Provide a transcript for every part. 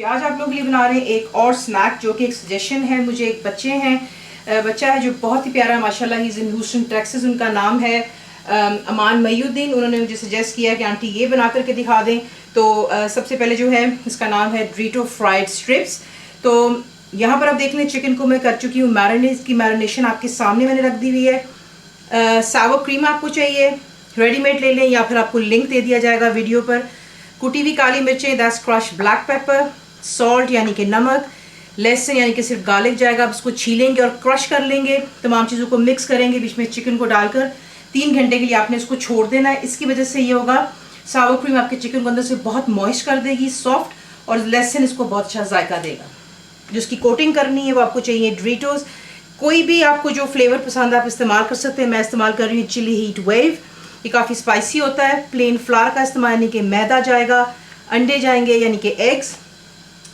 आज आप लोगों के लिए बना रहे हैं एक और स्नैक जो कि एक सजेशन है। मुझे एक बच्चा है जो बहुत ही प्यारा माशाल्लाह, he is in Houston Texas, उनका नाम है अमान मईउद्दीन। उन्होंने मुझे सजेस्ट किया कि आंटी ये बना करके दिखा दें। तो सबसे पहले जो है इसका नाम है ड्रीटो फ्राइड स्ट्रिप्स। तो यहाँ पर आप देख लें चिकन को मैं कर चुकी हूँ मैरिनेट की मैरिनेशन आपके सामने मैंने रख दी हुई है। सावर क्रीम आपको चाहिए, रेडीमेड ले लें या फिर आपको लिंक दे दिया जाएगा वीडियो पर। कुटी हुई काली मिर्चें, that's crush black pepper, salt यानी कि नमक, लहसुन यानी कि सिर्फ गार्लिक जाएगा। आप इसको छीलेंगे और क्रश कर लेंगे, तमाम चीज़ों को मिक्स करेंगे, बीच में चिकन को डालकर 3 घंटे के लिए आपने इसको छोड़ देना है। इसकी वजह से ये होगा सावर क्रीम आपके चिकन को अंदर से बहुत मॉइस्ट कर देगी, सॉफ्ट, और लहसुन इसको बहुत अच्छा जायका देगा। जिसकी कोटिंग करनी है वो आपको चाहिए ड्रीटोस। कोई भी आपको जो फ्लेवर पसंद है आप इस्तेमाल कर सकते हैं। मैं इस्तेमाल कर रही हूँ चिली हीट वेव, ये काफ़ी स्पाइसी होता है। प्लेन फ्लावर का इस्तेमाल यानी कि मैदा जाएगा, अंडे जाएंगे यानी कि एग्स।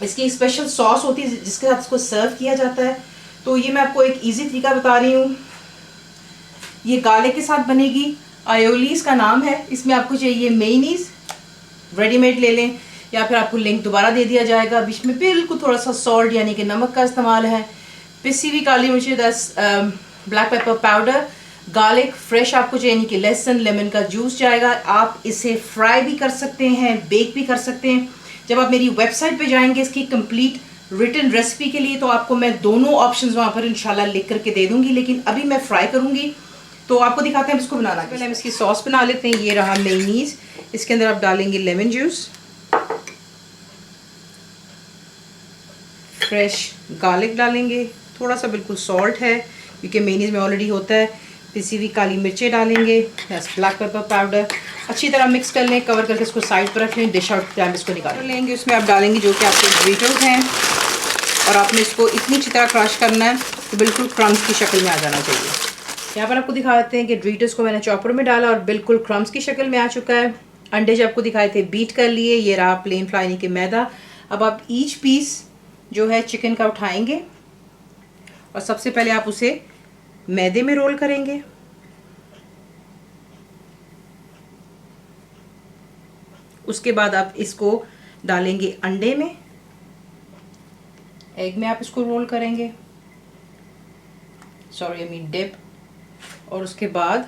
इसकी एक स्पेशल सॉस होती है जिसके साथ इसको सर्व किया जाता है। तो ये मैं आपको एक इजी तरीका बता रही हूँ। ये गार्लिक के साथ बनेगी, आयोली इसका नाम है। इसमें आपको चाहिए मेयोनीज, रेडीमेड ले लें या फिर आपको लिंक दोबारा दे दिया जाएगा। बीच में बिल्कुल थोड़ा सा सॉल्ट यानी कि नमक का इस्तेमाल है। पिसी हुई काली मिर्ची, 10 black pepper powder, garlic fresh आपको चाहिए यानी कि लहसुन, लेमन का जूस जाएगा। आप इसे फ्राई भी कर सकते हैं, बेक भी कर सकते हैं। जब आप मेरी वेबसाइट पे जाएंगे इसकी कंप्लीट रिटन रेसिपी के लिए तो आपको मैं दोनों ऑप्शंस वहाँ पर इंशाल्लाह लिख करके दे दूँगी, लेकिन अभी मैं फ्राई करूँगी। तो आपको दिखाते हैं इसको बनाना। पहले हम इसकी सॉस बना लेते हैं। ये रहा मेयोनीज, इसके अंदर आप डालेंगे लेमन जूस, फ्रेश गार्लिक डालेंगे, थोड़ा सा बिल्कुल सॉल्ट है क्योंकि मेयोनीज में ऑलरेडी होता है। पिसी हुई काली मिर्चें डालेंगे, ब्लैक पेपर पाउडर। अच्छी तरह मिक्स कर लें, कवर करके इसको साइड पर रख लें। डिश आउट टाइम इसको निकाल लेंगे। उसमें आप डालेंगे जो कि आपके ड्रीटोस हैं, और आपने इसको इतनी अच्छी तरह क्रश करना है तो बिल्कुल क्रम्स की शक्ल में आ जाना चाहिए। यहाँ पर आपको दिखाते हैं कि ड्रीटोस को मैंने चॉपर में डाला और बिल्कुल क्रम्स की शक्ल में आ चुका है। अंडे जो आपको दिखाए थे बीट कर लिए, ये रहा प्लेन फ्लाई यानी कि मैदा। अब आप ईच पीस जो है चिकन का उठाएंगे और सबसे पहले आप उसे मैदे में रोल करेंगे। उसके बाद आप इसको डालेंगे अंडे में, एग में आप इसको रोल करेंगे, सॉरी आई मीन डिप। और उसके बाद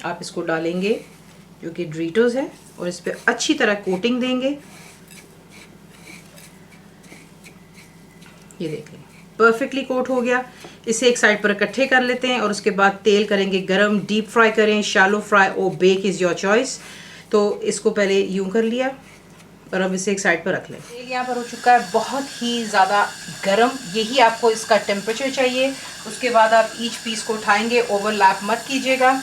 आप इसको डालेंगे जो कि ड्रीटोस है और इस पर अच्छी तरह कोटिंग देंगे। ये देख लें परफेक्टली कोट हो गया। इसे एक साइड पर इकट्ठे कर लेते हैं और उसके बाद तेल करेंगे गरम। डीप फ्राई करें, शैलो फ्राई और बेक इज़ योर चॉइस। तो इसको पहले यूं कर लिया और अब इसे एक साइड पर रख लें। तेल यहाँ पर हो चुका है बहुत ही ज़्यादा गरम, यही आपको इसका टेम्परेचर चाहिए। उसके बाद आप ईच पीस को उठाएंगे, ओवरलैप मत कीजिएगा।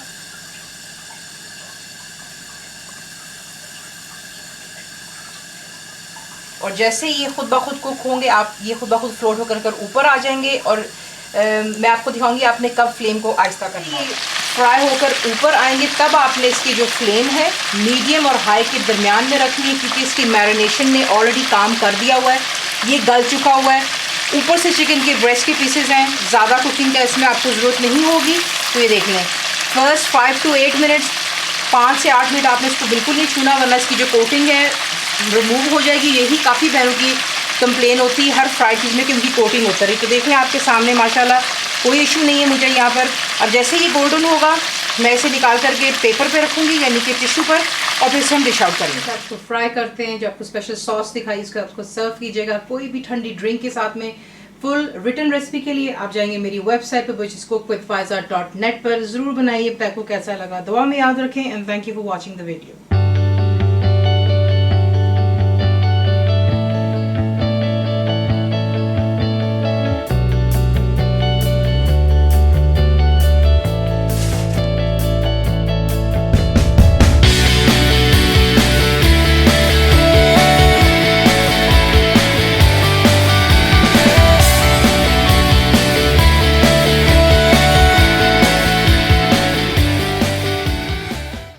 और जैसे ये खुद ब खुद कुक होंगे आप ये खुद ब खुद फ्लोट होकर ऊपर आ जाएंगे। और मैं आपको दिखाऊंगी आपने कब फ्लेम को आहिस्ता करना है। फ्राई होकर ऊपर आएंगे तब आपने इसकी जो फ्लेम है मीडियम और हाई के दरमियान में रखनी है, क्योंकि इसकी मैरिनेशन ने ऑलरेडी काम कर दिया हुआ है, ये गल चुका हुआ है। ऊपर से चिकन के ब्रेस्ट के पीसेस हैं, ज़्यादा कुकिंग का इसमें आपको ज़रूरत नहीं होगी। तो ये देख लें फर्स्ट 5 to 8 मिनट्स, 5 से 8 मिनट आपने इसको बिल्कुल नहीं छूना वरना इसकी जो कोटिंग है रिमूव हो जाएगी। यही काफ़ी बहनों की कंप्लेन होती है हर फ्राई चीज़ में कि उनकी कोटिंग होती रही। तो देखें आपके सामने माशाल्लाह कोई इशू नहीं है मुझे यहाँ पर। अब जैसे ये गोल्डन होगा मैं इसे निकाल करके पेपर पे रखूँगी यानी कि टिश्यू पर, और फिर इसे हम डिश आउट करेंगे। आपको फ्राई करते हैं, जो आपको स्पेशल सॉस दिखाई इसका आपको सर्व कीजिएगा कोई भी ठंडी ड्रिंक के साथ में। फुल रिटन रेसिपी के लिए आप जाएंगे मेरी वेबसाइट पर which is cooked with faiza.net पर। ज़रूर बनाइए, आपको कैसा लगा दुआ में याद रखें। And thank you for watching the video.